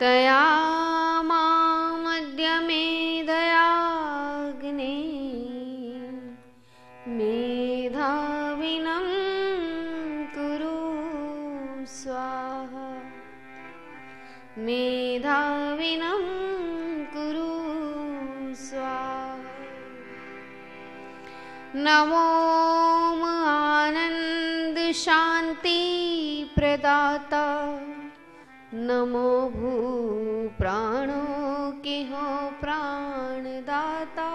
तया मामद्य मेधयाग्ने मेधाविनं कुरु स्वाहा मेधाविनं कुरु स्वाहा। नमो आनंद शांति प्रदाता नमो भू प्राणों के हो प्राणदाता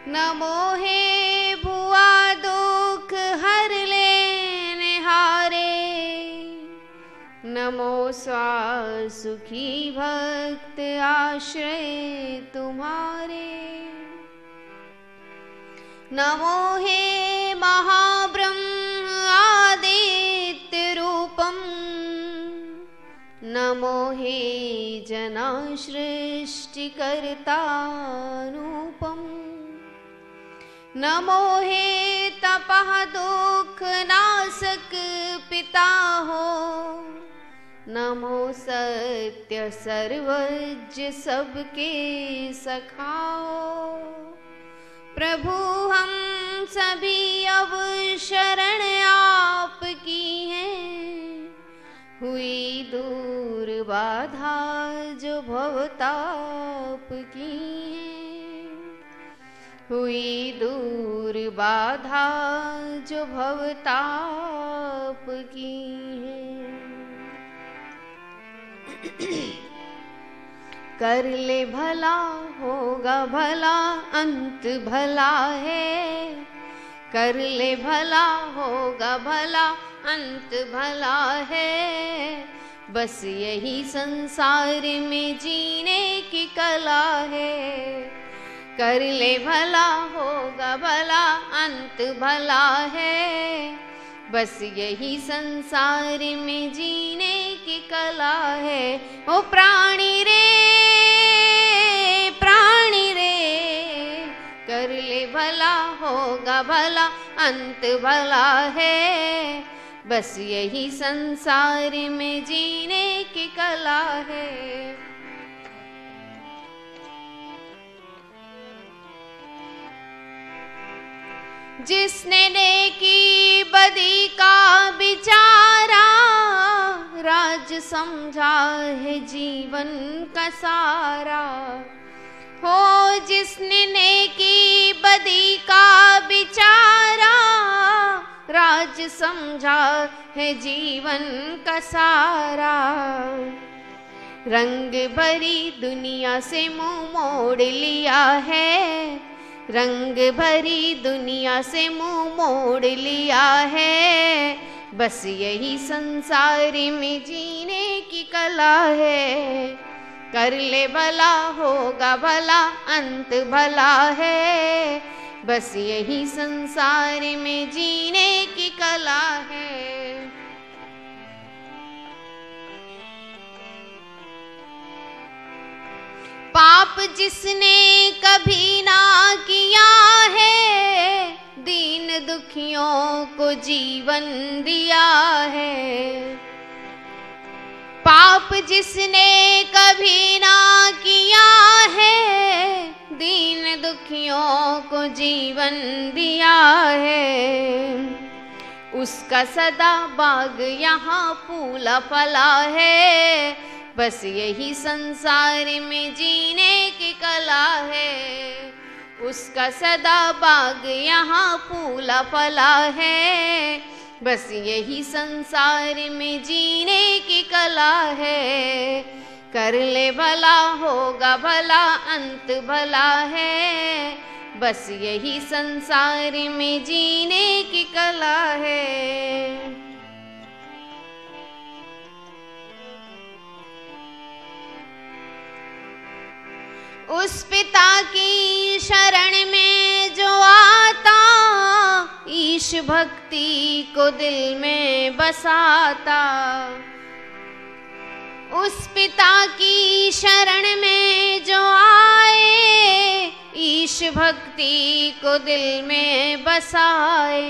नमो हे भुआ दुख हर लेने हारे नमो सुखी भक्त आश्रय तुम्हारे नमो हे महाब्रह्म आदित्य रूपम नमो हे जना सृष्टिकर्तानुपम नमो हे तपः दुख नाशक पिता हो नमो सत्य सर्वज्ञ सबके सखाओ प्रभु हम सभी अब शरण आपकी हैं हुई दूर बाधा जो भवताप की है हुई दूर बाधा जो भवताप की है। कर ले भला होगा भला अंत भला है कर ले भला होगा भला अंत भला है बस यही संसार में जीने की कला है कर ले भला होगा भला अंत भला है बस यही संसार में जीने की कला है। ओ प्राणी रे कर ले भला होगा भला अंत भला है बस यही संसार में जीने की कला है। जिसने नेकी बदी का बिचारा राज समझा है जीवन का सारा हो जिसने नेकी बदी का बिचारा राज समझा है जीवन का सारा रंग भरी दुनिया से मुंह मोड़ लिया है रंग भरी दुनिया से मुंह मोड़ लिया है बस यही संसार में जीने की कला है कर ले भला होगा भला अंत भला है बस यही संसार में जीने की कला है। पाप जिसने कभी ना किया है दीन दुखियों को जीवन दिया है पाप जिसने कभी ना किया है दीन दुखियों को जीवन दिया है उसका सदा बाग यहाँ फूला फला है बस यही संसार में जीने की कला है उसका सदा बाग यहाँ फूला फला है बस यही संसार में जीने की कला है कर ले भला होगा भला अंत भला है बस यही संसार में जीने की कला है। उस पिता की शरण में जो आता ईश भक्ति को दिल में बसाता उस पिता की शरण में जो आए ईश भक्ति को दिल में बसाए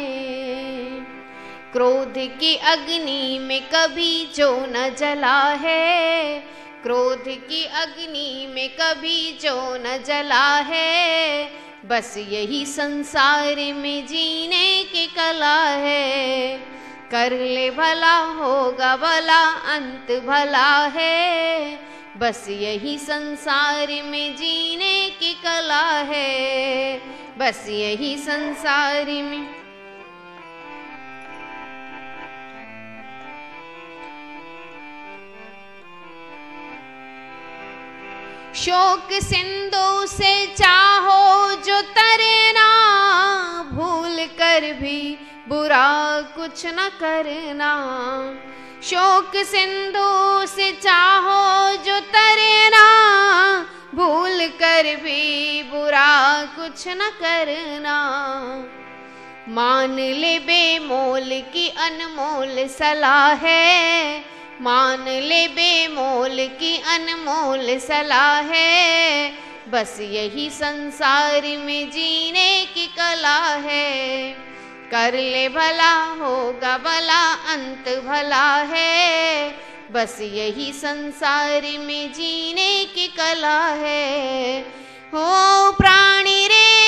क्रोध की अग्नि में कभी जो न जला है, क्रोध की अग्नि में कभी जो न जला है, बस यही संसार में जीने की कला है। कर ले भला होगा भला, अंत भला है, बस यही संसार में जीने की कला है, बस यही संसार में। शोक सिंधु से चाहो जो तरना, भूल कर भी बुरा कुछ न करना। शोक सिंधु से चाहो जो तरना, भूल कर भी बुरा कुछ न करना। मान ले बेमोल की अनमोल सलाह है, मान ले बेमोल की अनमोल सलाह है, बस यही संसार में जीने की कला है। कर ले भला होगा भला, अंत भला है, बस यही संसार में जीने की कला है। हो प्राणी रे,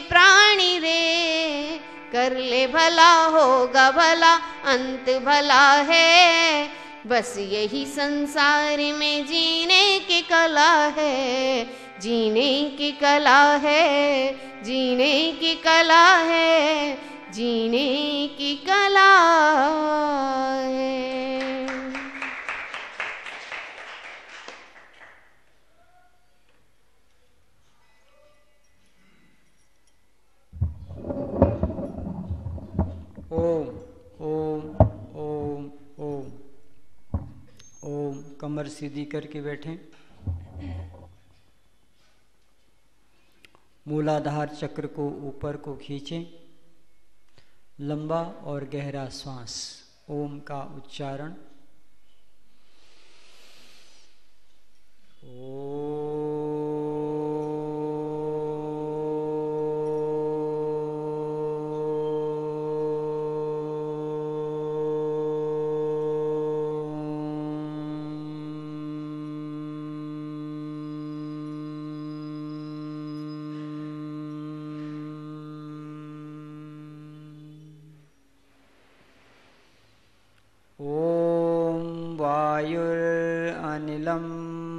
प्राणी रे, कर ले भला होगा भला, अंत भला है, बस यही संसार में जीने की कला है, जीने की कला है, जीने की कला है, जीने की कला है। ओम ओम ओम ओम ओम। कमर सीधी करके बैठें। मूलाधार चक्र को ऊपर को खींचें। लंबा और गहरा श्वास ओम का उच्चारण।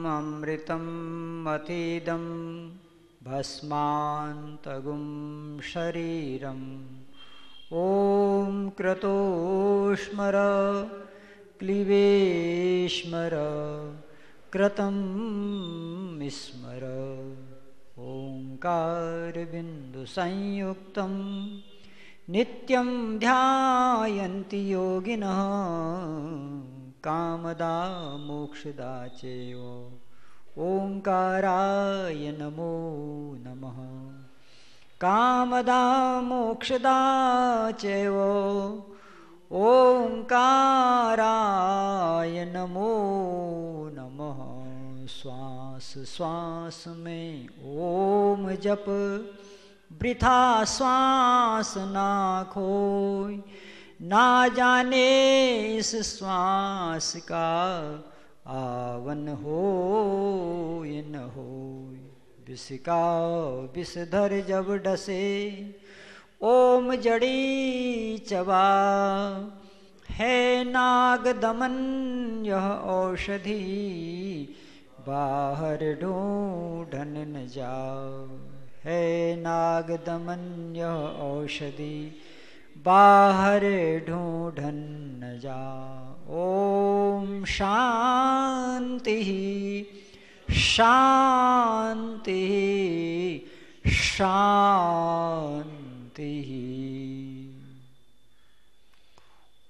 अमृतमतीदं भस्मान्तगुं शरीरम्। ॐ क्रतोस्मर क्लीवेश्मर क्रतं स्मर। ओंकारबिन्दुसंयुक्तं नित्यं ध्यायन्ति योगिनः। कामदा मोक्षदा चैव ओंकाराय नमो नमः। कामदा मोक्षदा चैव ओंकाराय नमो नमः। श्वास श्वास में ओम जप, वृथा श्वास ना खोय। ना जाने इस श्वास का आवन हो ये न हो। विष का विषधर जब डसे, ओम जड़ी चबा। है नाग दमन यह औषधि, बाहर ढूंढन न जाओ। है नाग दमन यह औषधि, बाहर ढूंढन न जा। ओम शांति शांति शांति।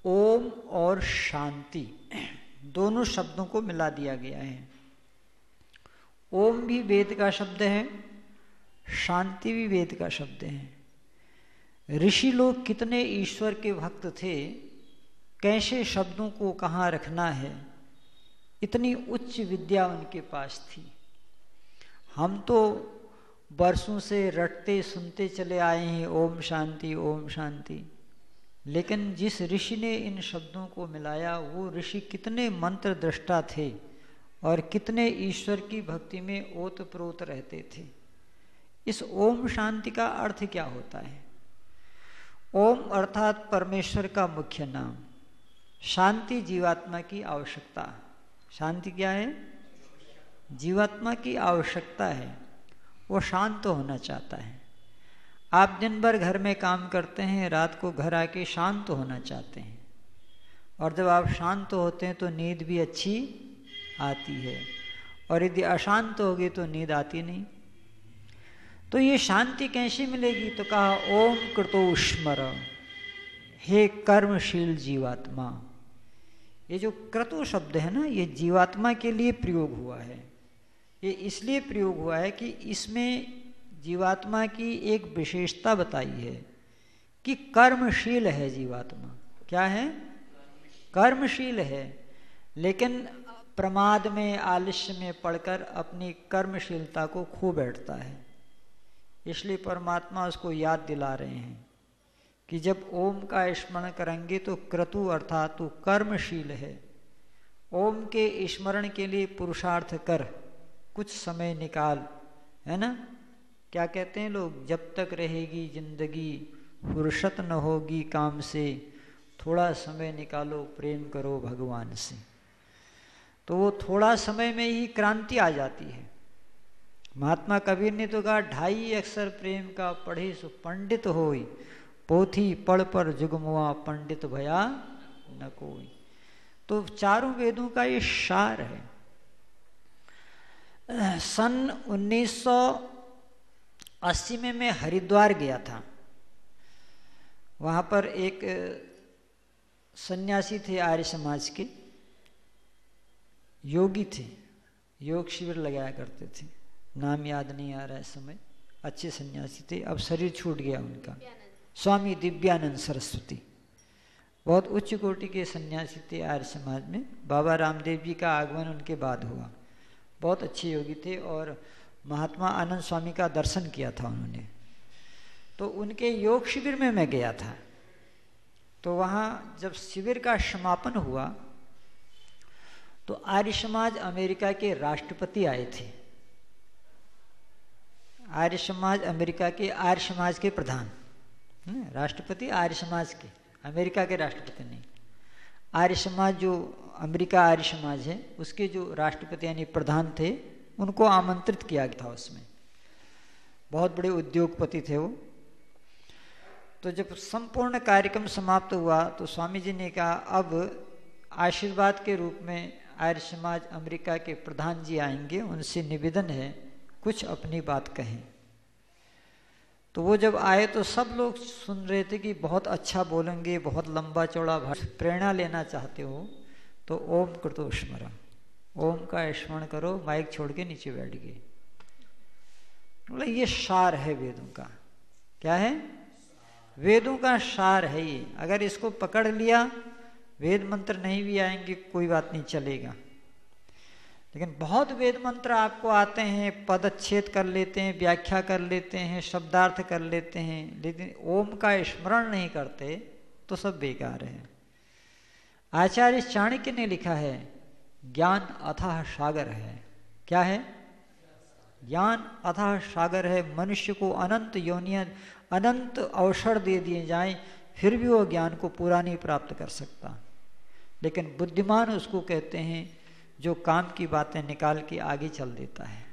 ओम और शांति दोनों शब्दों को मिला दिया गया है। ओम भी वेद का शब्द है, शांति भी वेद का शब्द है। ऋषि लोग कितने ईश्वर के भक्त थे, कैसे शब्दों को कहाँ रखना है, इतनी उच्च विद्या उनके पास थी। हम तो वर्षों से रटते सुनते चले आए हैं ओम शांति ओम शांति, लेकिन जिस ऋषि ने इन शब्दों को मिलाया वो ऋषि कितने मंत्र दृष्टा थे और कितने ईश्वर की भक्ति में ओतप्रोत रहते थे। इस ओम शांति का अर्थ क्या होता है? ओम अर्थात परमेश्वर का मुख्य नाम, शांति जीवात्मा की आवश्यकता। शांति क्या है? जीवात्मा की आवश्यकता है, वो शांत होना चाहता है। आप दिन भर घर में काम करते हैं, रात को घर आके शांत होना चाहते हैं, और जब आप शांत होते हैं तो नींद भी अच्छी आती है, और यदि अशांत होगी तो नींद आती नहीं। तो ये शांति कैसे मिलेगी? तो कहा ओम कृतोस्मर, हे कर्मशील जीवात्मा। ये जो क्रतु शब्द है ना, ये जीवात्मा के लिए प्रयोग हुआ है। ये इसलिए प्रयोग हुआ है कि इसमें जीवात्मा की एक विशेषता बताई है कि कर्मशील है जीवात्मा। क्या है? कर्मशील है, लेकिन प्रमाद में, आलस्य में पड़कर अपनी कर्मशीलता को खो बैठता है। इसलिए परमात्मा उसको याद दिला रहे हैं कि जब ओम का स्मरण करेंगे तो क्रतु अर्थात तू कर्मशील है। ओम के स्मरण के लिए पुरुषार्थ कर, कुछ समय निकाल, है ना? क्या कहते हैं लोग? जब तक रहेगी जिंदगी फुर्सत न होगी काम से, थोड़ा समय निकालो प्रेम करो भगवान से। तो वो थोड़ा समय में ही क्रांति आ जाती है। महात्मा कबीर ने तो कहा 2.5 अक्षर प्रेम का पढ़े सो पंडित होई, पोथी पढ़ पर जुगमुआ पंडित भया न कोई। तो चारों वेदों का ये सार है। सन 1980 में मैं हरिद्वार गया था। वहाँ पर एक सन्यासी थे, आर्य समाज के योगी थे, योग शिविर लगाया करते थे, नाम याद नहीं आ रहा है समय। अच्छे सन्यासी थे, अब शरीर छूट गया उनका। स्वामी दिव्यानंद सरस्वती बहुत उच्च कोटि के सन्यासी थे आर्य समाज में। बाबा रामदेव जी का आगमन उनके बाद हुआ। बहुत अच्छे योगी थे और महात्मा आनंद स्वामी का दर्शन किया था उन्होंने। तो उनके योग शिविर में मैं गया था। तो वहाँ जब शिविर का समापन हुआ तो आर्य समाज अमेरिका के राष्ट्रपति आए थे। आर्य समाज अमेरिका के, आर्य समाज के प्रधान, राष्ट्रपति आर्य समाज के, अमेरिका के राष्ट्रपति नहीं। आर्य समाज जो अमेरिका आर्य समाज है उसके जो राष्ट्रपति यानी प्रधान थे, उनको आमंत्रित किया गया था उसमें। बहुत बड़े उद्योगपति थे वो। तो जब संपूर्ण कार्यक्रम समाप्त हुआ तो स्वामी जी ने कहा अब आशीर्वाद के रूप में आर्य समाज अमेरिका के प्रधान जी आएंगे, उनसे निवेदन है कुछ अपनी बात कहें। तो वो जब आए तो सब लोग सुन रहे थे कि बहुत अच्छा बोलेंगे, बहुत लंबा चौड़ा भाषण। प्रेरणा लेना चाहते हो तो ओम कृतो स्मरण, ओम का स्मरण करो, माइक छोड़ के नीचे बैठ गए। मतलब ये सार है वेदों का। क्या है? वेदों का सार है ये। अगर इसको पकड़ लिया, वेद मंत्र नहीं भी आएंगे कोई बात नहीं, चलेगा। लेकिन बहुत वेद मंत्र आपको आते हैं, पदच्छेद कर लेते हैं, व्याख्या कर लेते हैं, शब्दार्थ कर लेते हैं, लेकिन ओम का स्मरण नहीं करते तो सब बेकार है। आचार्य चाणक्य ने लिखा है ज्ञान अथाह सागर है। क्या है? ज्ञान अथाह सागर है। मनुष्य को अनंत योनियां, अनंत अवसर दे दिए जाएं, फिर भी वो ज्ञान को पूरा नहीं प्राप्त कर सकता। लेकिन बुद्धिमान उसको कहते हैं जो काम की बातें निकाल के आगे चल देता है,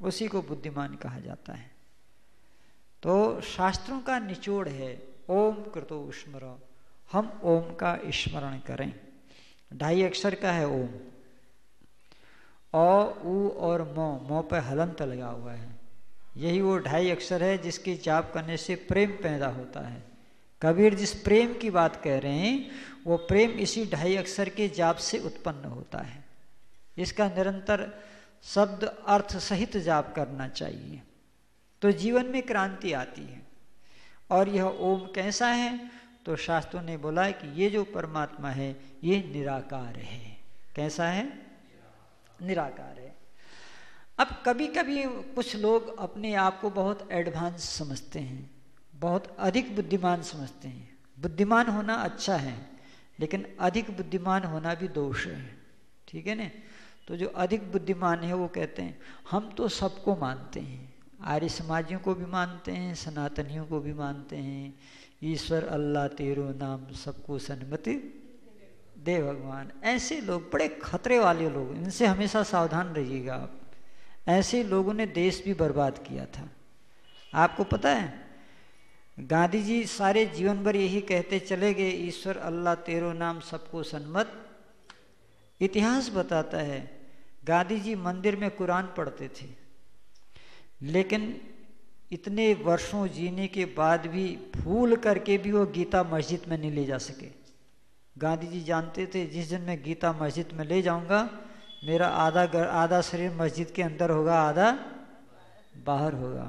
उसी को बुद्धिमान कहा जाता है। तो शास्त्रों का निचोड़ है ओम कृतो स्मर, हम ओम का स्मरण करें। 2.5 अक्षर का है ओम। ओ, ऊ और मो पे हलंत लगा हुआ है। यही वो 2.5 अक्षर है जिसकी जाप करने से प्रेम पैदा होता है। कबीर जिस प्रेम की बात कह रहे हैं वो प्रेम इसी 2.5 अक्षर के जाप से उत्पन्न होता है। इसका निरंतर शब्द अर्थ सहित जाप करना चाहिए तो जीवन में क्रांति आती है। और यह ओम कैसा है? तो शास्त्रों ने बोला है कि ये जो परमात्मा है ये निराकार है। कैसा है? निराकार है। अब कभी कभी कुछ लोग अपने आप को बहुत एडवांस समझते हैं, बहुत अधिक बुद्धिमान समझते हैं। बुद्धिमान होना अच्छा है, लेकिन अधिक बुद्धिमान होना भी दोष है, ठीक है ना। तो जो अधिक बुद्धिमान है वो कहते हैं हम तो सबको मानते हैं, आर्य समाजियों को भी मानते हैं, सनातनियों को भी मानते हैं, ईश्वर अल्लाह तेरो नाम सबको सन्मति दे भगवान। ऐसे लोग बड़े खतरे वाले लोग, इनसे हमेशा सावधान रहिएगा आप। ऐसे लोगों ने देश भी बर्बाद किया था। आपको पता है गांधी जी सारे जीवन भर यही कहते चले गए, ईश्वर अल्लाह तेरो नाम सबको सन्मत। इतिहास बताता है गांधी जी मंदिर में कुरान पढ़ते थे, लेकिन इतने वर्षों जीने के बाद भी भूल करके भी वो गीता मस्जिद में नहीं ले जा सके। गांधी जी जानते थे जिस दिन मैं गीता मस्जिद में ले जाऊंगा, मेरा आधा शरीर मस्जिद के अंदर होगा, आधा बाहर होगा।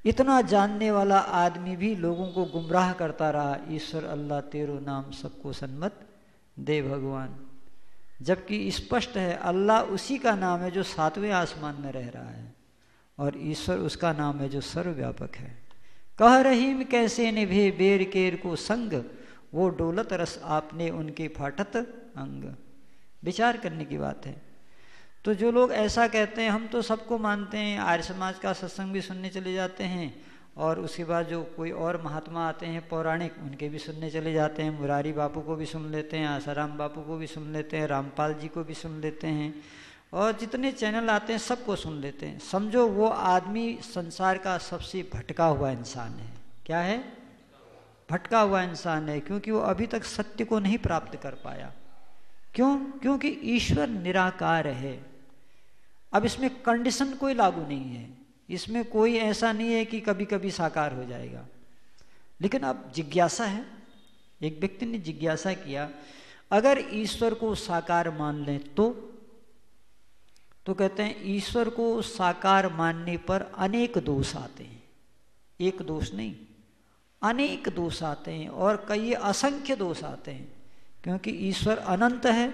इतना जानने वाला आदमी भी लोगों को गुमराह करता रहा, ईश्वर अल्लाह तेरो नाम सबको सन्मत दे भगवान। जबकि स्पष्ट है अल्लाह उसी का नाम है जो 7वें आसमान में रह रहा है, और ईश्वर उसका नाम है जो सर्वव्यापक है। कह रहीम कैसे निभे बेर केर को संग, वो डोलत रस आपने उनके फाटत अंग। विचार करने की बात है। तो जो लोग ऐसा कहते हैं हम तो सबको मानते हैं, आर्य समाज का सत्संग भी सुनने चले जाते हैं, और उसके बाद जो कोई और महात्मा आते हैं पौराणिक, उनके भी सुनने चले जाते हैं, मुरारी बापू को भी सुन लेते हैं, आसाराम बापू को भी सुन लेते हैं, रामपाल जी को भी सुन लेते हैं, और जितने चैनल आते हैं सबको सुन लेते हैं। समझो वो आदमी संसार का सबसे भटका हुआ इंसान है। क्या है? भटका हुआ इंसान है, क्योंकि वो अभी तक सत्य को नहीं प्राप्त कर पाया। क्यों? क्योंकि ईश्वर निराकार है। अब इसमें कंडीशन कोई लागू नहीं है, इसमें कोई ऐसा नहीं है कि कभी कभी साकार हो जाएगा। लेकिन अब जिज्ञासा है, एक व्यक्ति ने जिज्ञासा किया अगर ईश्वर को साकार मान लें तो कहते हैं ईश्वर को साकार मानने पर अनेक दोष आते हैं। एक दोष नहीं, अनेक दोष आते हैं, और कई असंख्य दोष आते हैं। क्योंकि ईश्वर अनंत है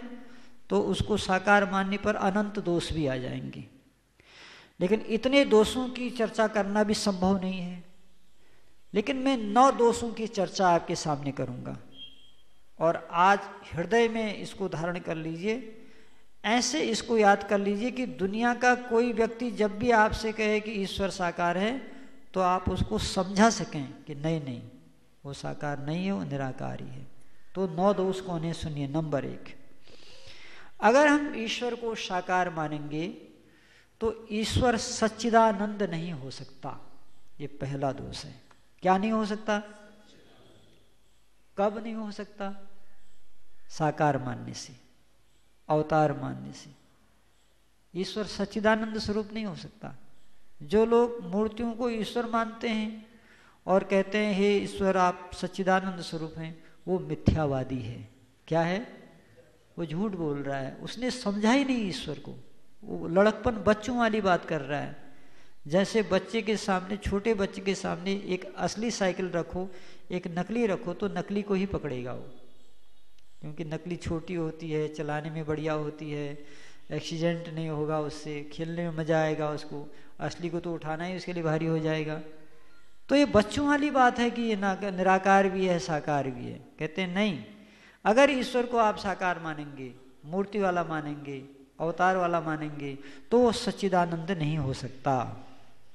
तो उसको साकार मानने पर अनंत दोष भी आ जाएंगे। लेकिन इतने दोषों की चर्चा करना भी संभव नहीं है। लेकिन मैं 9 दोषों की चर्चा आपके सामने करूंगा, और आज हृदय में इसको धारण कर लीजिए। ऐसे इसको याद कर लीजिए कि दुनिया का कोई व्यक्ति जब भी आपसे कहे कि ईश्वर साकार है, तो आप उसको समझा सकें कि नहीं नहीं, वो साकार नहीं है, वो निराकार ही है। तो 9 दोष कौन है सुनिए। नंबर 1, अगर हम ईश्वर को साकार मानेंगे तो ईश्वर सच्चिदानंद नहीं हो सकता। ये पहला दोष है। क्या नहीं हो सकता? कब नहीं हो सकता? साकार मानने से, अवतार मानने से। ईश्वर सच्चिदानंद स्वरूप नहीं हो सकता। जो लोग मूर्तियों को ईश्वर मानते हैं और कहते हैं हे ईश्वर आप सच्चिदानंद स्वरूप हैं, वो मिथ्यावादी है। क्या है? वो झूठ बोल रहा है, उसने समझा ही नहीं ईश्वर को। वो लड़कपन, बच्चों वाली बात कर रहा है। जैसे बच्चे के सामने, छोटे बच्चे के सामने एक असली साइकिल रखो, एक नकली रखो, तो नकली को ही पकड़ेगा वो, क्योंकि नकली छोटी होती है, चलाने में बढ़िया होती है, एक्सीडेंट नहीं होगा उससे, खेलने में मजा आएगा उसको। असली को तो उठाना ही उसके लिए भारी हो जाएगा। तो ये बच्चों वाली बात है कि ये निराकार भी है, साकार भी है। कहते हैं नहीं, अगर ईश्वर को आप साकार मानेंगे, मूर्ति वाला मानेंगे, अवतार वाला मानेंगे, तो वो सच्चिदानंद नहीं हो सकता।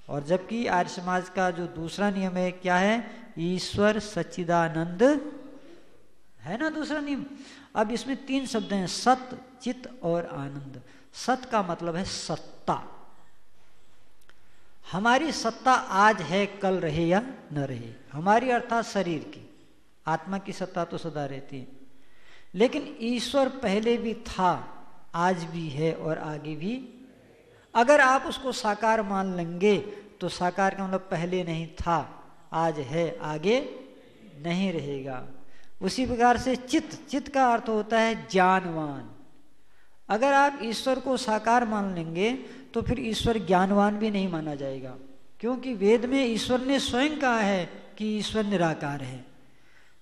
और जबकि आर्य समाज का जो दूसरा नियम है, क्या है? ईश्वर सच्चिदानंद है ना, दूसरा नियम। अब इसमें 3 शब्द हैं, सत, चित और आनंद। सत का मतलब है सत्ता। हमारी सत्ता आज है, कल रहे या न रहे। हमारी अर्थात शरीर की, आत्मा की सत्ता तो सदा रहती है। लेकिन ईश्वर पहले भी था, आज भी है और आगे भी। अगर आप उसको साकार मान लेंगे तो साकार का मतलब पहले नहीं था, आज है, आगे नहीं रहेगा। उसी प्रकार से चित का अर्थ होता है ज्ञानवान। अगर आप ईश्वर को साकार मान लेंगे तो फिर ईश्वर ज्ञानवान भी नहीं माना जाएगा, क्योंकि वेद में ईश्वर ने स्वयं कहा है कि ईश्वर निराकार है।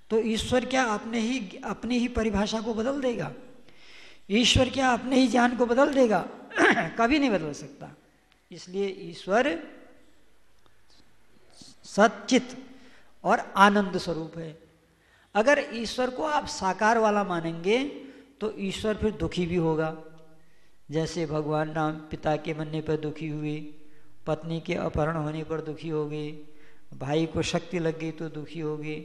तो ईश्वर क्या अपनी ही परिभाषा को बदल देगा? ईश्वर क्या अपने ही ज्ञान को बदल देगा? कभी नहीं बदल सकता। इसलिए ईश्वर सच्चित और आनंद स्वरूप है। अगर ईश्वर को आप साकार वाला मानेंगे तो ईश्वर फिर दुखी भी होगा। जैसे भगवान राम पिता के मरने पर दुखी हुए, पत्नी के अपहरण होने पर दुखी हो गए, भाई को शक्ति लग गई तो दुखी हो गए।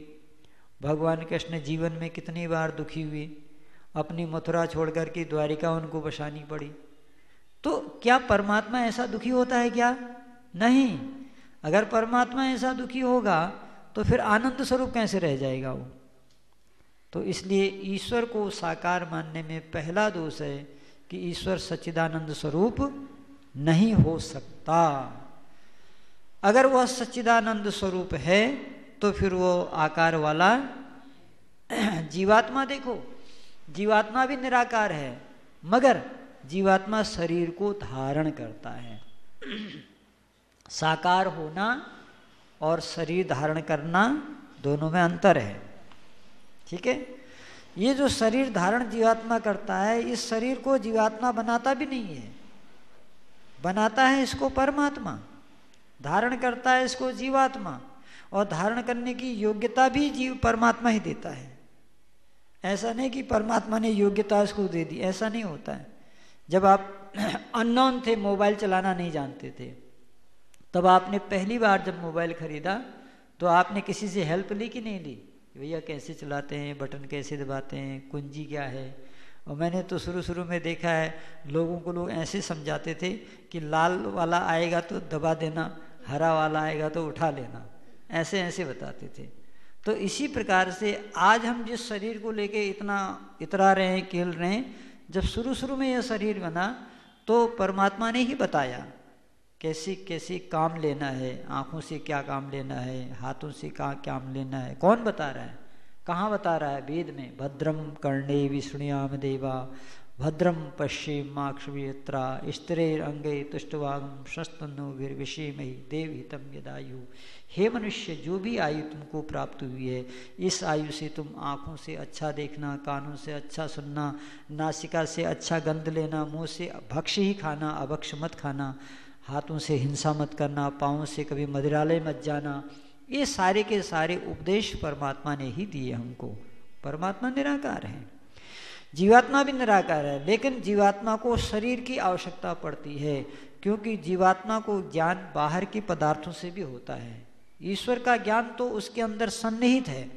भगवान कृष्ण जीवन में कितनी बार दुखी हुए, अपनी मथुरा छोड़कर के द्वारिका उनको बसानी पड़ी। तो क्या परमात्मा ऐसा दुखी होता है क्या? नहीं। अगर परमात्मा ऐसा दुखी होगा तो फिर आनंद स्वरूप कैसे रह जाएगा वो? तो इसलिए ईश्वर को साकार मानने में पहला दोष है कि ईश्वर सच्चिदानंद स्वरूप नहीं हो सकता। अगर वह सच्चिदानंद स्वरूप है तो फिर वो आकार वाला जीवात्मा, देखो जीवात्मा भी निराकार है, मगर जीवात्मा शरीर को धारण करता है। साकार होना और शरीर धारण करना दोनों में अंतर है। ठीक है, ये जो शरीर धारण जीवात्मा करता है, इस शरीर को जीवात्मा बनाता भी नहीं है, बनाता है इसको परमात्मा, धारण करता है इसको जीवात्मा, और धारण करने की योग्यता भी जीव परमात्मा ही देता है। ऐसा नहीं कि परमात्मा ने योग्यता इसको दे दी, ऐसा नहीं होता है। जब आप अननोन थे, मोबाइल चलाना नहीं जानते थे, तब आपने पहली बार जब मोबाइल खरीदा तो आपने किसी से हेल्प ली कि नहीं ली? भैया कैसे चलाते हैं, बटन कैसे दबाते हैं, कुंजी क्या है? और मैंने तो शुरू में देखा है लोगों को, लोग ऐसे समझाते थे कि लाल वाला आएगा तो दबा देना, हरा वाला आएगा तो उठा लेना, ऐसे ऐसे बताते थे। तो इसी प्रकार से आज हम जिस शरीर को लेके इतना इतरा रहे हैं, खेल रहे हैं, जब शुरू में यह शरीर बना तो परमात्मा ने ही बताया कैसे कैसे काम लेना है, आँखों से क्या काम लेना है, हाथों से क्या काम लेना है। कौन बता रहा है? कहाँ बता रहा है? वेद में। भद्रम कर्णे विष्णुयाम देवा भद्रम पश्येमाक्षभियत्रा स्त्रेरंगे तुष्टवागम शस्तनुर्विषेमहि देवहितम यदायु। हे मनुष्य, जो भी आयु तुमको प्राप्त हुई है, इस आयु से तुम आँखों से अच्छा देखना, कानों से अच्छा सुनना, नासिका से अच्छा गंध लेना, मुँह से भक्ष्य ही खाना, अभक्ष मत खाना, हाथों से हिंसा मत करना, पाँवों से कभी मदिरालय मत जाना। ये सारे के सारे उपदेश परमात्मा ने ही दिए हमको। परमात्मा निराकार है, जीवात्मा भी निराकार है, लेकिन जीवात्मा को शरीर की आवश्यकता पड़ती है, क्योंकि जीवात्मा को ज्ञान बाहर के पदार्थों से भी होता है। ईश्वर का ज्ञान तो उसके अंदर सन्निहित है,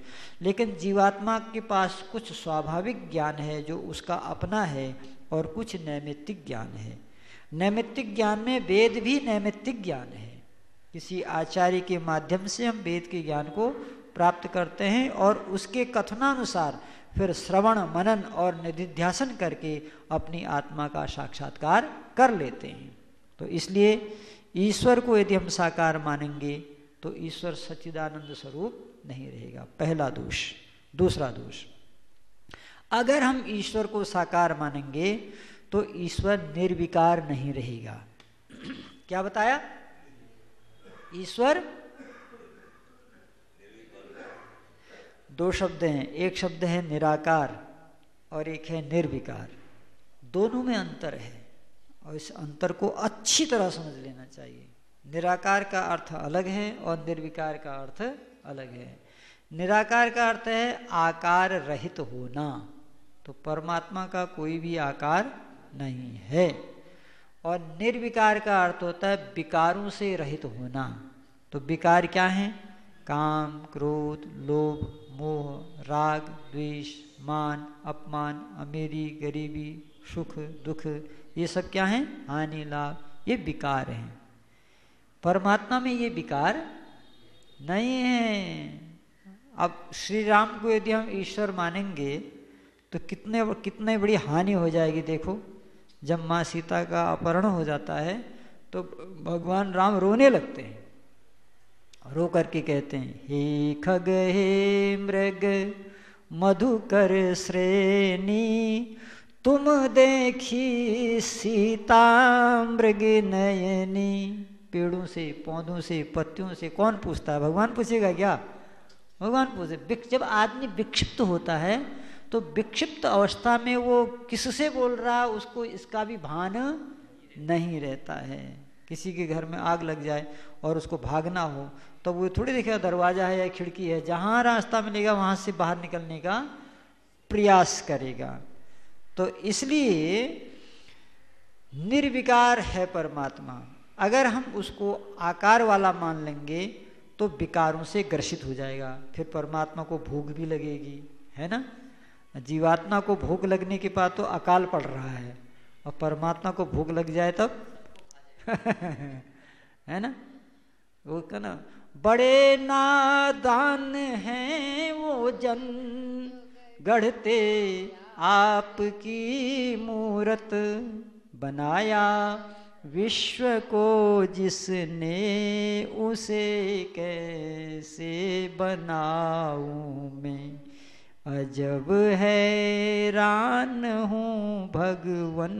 लेकिन जीवात्मा के पास कुछ स्वाभाविक ज्ञान है जो उसका अपना है, और कुछ नैमित्तिक ज्ञान है। नैमित्तिक ज्ञान में वेद भी नैमित्तिक ज्ञान है। किसी आचार्य के माध्यम से हम वेद के ज्ञान को प्राप्त करते हैं, और उसके कथनानुसार फिर श्रवण मनन और निधिध्यासन करके अपनी आत्मा का साक्षात्कार कर लेते हैं। तो इसलिए ईश्वर को यदि हम साकार मानेंगे तो ईश्वर सच्चिदानंद स्वरूप नहीं रहेगा, पहला दोष। दूसरा दोष, अगर हम ईश्वर को साकार मानेंगे तो ईश्वर निर्विकार नहीं रहेगा। क्या बताया? ईश्वर दो शब्द हैं, एक शब्द है निराकार और एक है निर्विकार। दोनों में अंतर है, और इस अंतर को अच्छी तरह समझ लेना चाहिए। निराकार का अर्थ अलग है और निर्विकार का अर्थ अलग है। निराकार का अर्थ है आकार रहित होना, तो परमात्मा का कोई भी आकार नहीं है। और निर्विकार का अर्थ होता है विकारों से रहित होना। तो विकार क्या है? काम, क्रोध, लोभ, मोह, राग, द्वेष, मान, अपमान, अमीरी, गरीबी, सुख, दुख, ये सब क्या है? हानि, लाभ, ये विकार हैं। परमात्मा में ये विकार नहीं है। अब श्री राम को यदि हम ईश्वर मानेंगे तो कितने बड़ी हानि हो जाएगी। देखो, जब माँ सीता का अपहरण हो जाता है तो भगवान राम रोने लगते हैं, रो करके कहते हैं, हे खग हे मृग मधुकर श्रेणी, तुम देखी सीता मृग नयनी। पेड़ों से, पौधों से, पत्तियों से कौन पूछता है? भगवान पूछेगा क्या? भगवान पूछे। जब आदमी विक्षिप्त होता है तो विक्षिप्त अवस्था में वो किससे बोल रहा है उसको इसका भी भान नहीं रहता है। किसी के घर में आग लग जाए और उसको भागना हो तो वो थोड़ी देखेगा दरवाजा है या खिड़की है, जहाँ रास्ता मिलेगा वहाँ से बाहर निकलने का प्रयास करेगा। तो इसलिए निर्विकार है परमात्मा। अगर हम उसको आकार वाला मान लेंगे तो विकारों से ग्रसित हो जाएगा, फिर परमात्मा को भूख भी लगेगी, है ना। जीवात्मा को भूख लगने के बाद तो अकाल पड़ रहा है, और परमात्मा को भूख लग जाए तब है ना। वो कहना बड़े नादान हैं वो जन, गढ़ते आपकी मूरत, बनाया विश्व को जिसने, उसे कैसे बनाऊं मैं। अजब हैरान हूँ भगवन,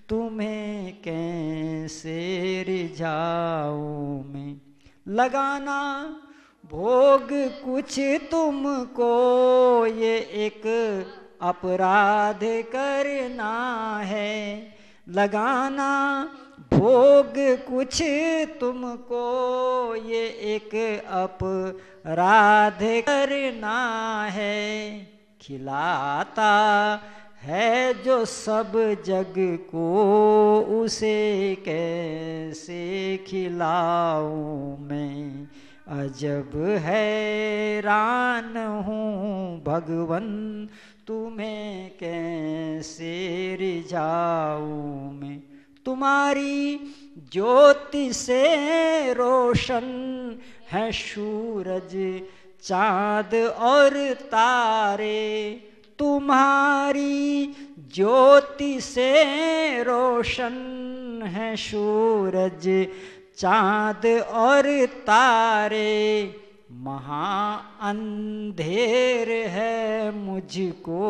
तुम्हें कैसे रिझाऊं मैं। लगाना भोग कुछ तुमको, ये एक अपराध करना है। लगाना भोग कुछ तुमको, ये एक अपराध करना है। खिलाता है जो सब जग को, उसे कैसे खिलाऊं मैं। अजब हैरान हूँ भगवन, तुम्हें कैसे रिझाऊं मैं। तुम्हारी ज्योति से रोशन है सूरज चाँद और तारे। तुम्हारी ज्योति से रोशन है सूरज चाँद और तारे। महा अंधेर है मुझको,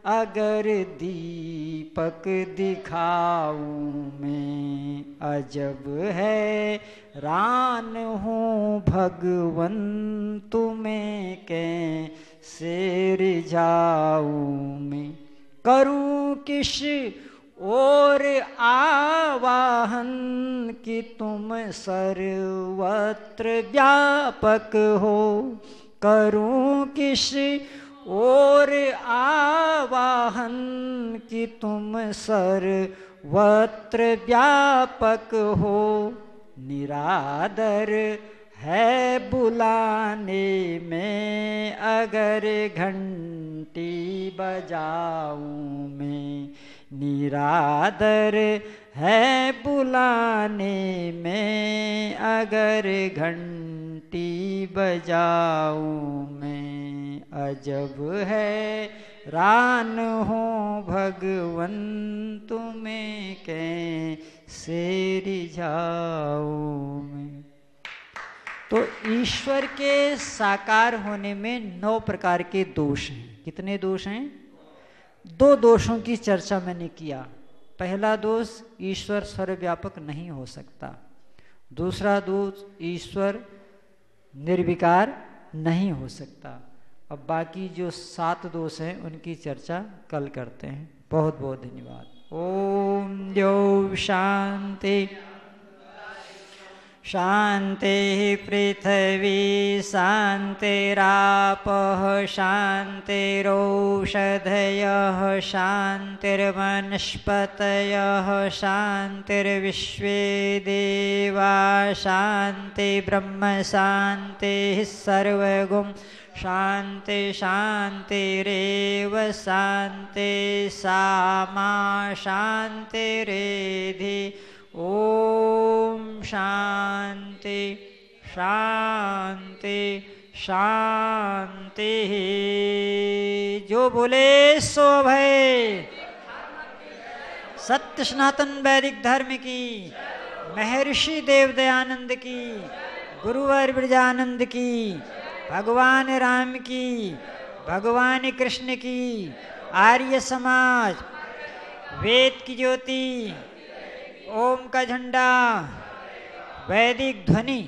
अगर दीपक दिखाऊं मैं। अजब है रान हूँ भगवन, तुम्हें कैसे रिझाऊं मैं। करूं किस और आवाहन कि तुम सर्वत्र व्यापक हो। करूं किस और आवाहन कि तुम सर्वत्र व्यापक हो। निरादर है बुलाने में, अगर घंटी बजाऊं मैं। निरादर है बुलाने में, अगर घंटी बजाऊं मैं। अजब है रान हूँ भगवन, तुम्हें कैसे रिझाऊं मैं। तो ईश्वर के साकार होने में 9 प्रकार के दोष हैं। कितने दोष हैं? 2 दोषों की चर्चा मैंने किया। पहला दोष, ईश्वर सर्वव्यापक नहीं हो सकता। दूसरा दोष, ईश्वर निर्विकार नहीं हो सकता। अब बाकी जो 7 दोष हैं उनकी चर्चा कल करते हैं। बहुत बहुत धन्यवाद। ओम द्यौ शांति शान्तिः पृथिवी शान्तिरापः शान्तिरोषधयः शान्तिर्वनस्पतयः शान्तिर्विश्वे देवा शान्ति ब्रह्म शान्तिः सर्वगुं शान्ति शान्तिरेव शान्ति सामा शान्तिरेधि। ओम शांति शांति शांति। जो बोले सो भय। सत्य सनातन वैदिक धर्म की, महर्षि देवदयानंद की, गुरुवर ब्रजानंद की, भगवान राम की, भगवान कृष्ण की, आर्य समाज, वेद की ज्योति, ओम का झंडा, वैदिक ध्वनि।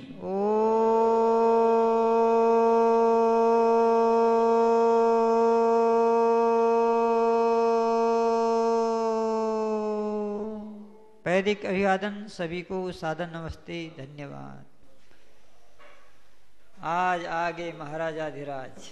वैदिक अभिवादन सभी को, सादर नमस्ते, धन्यवाद। आज आगे महाराजाधिराज।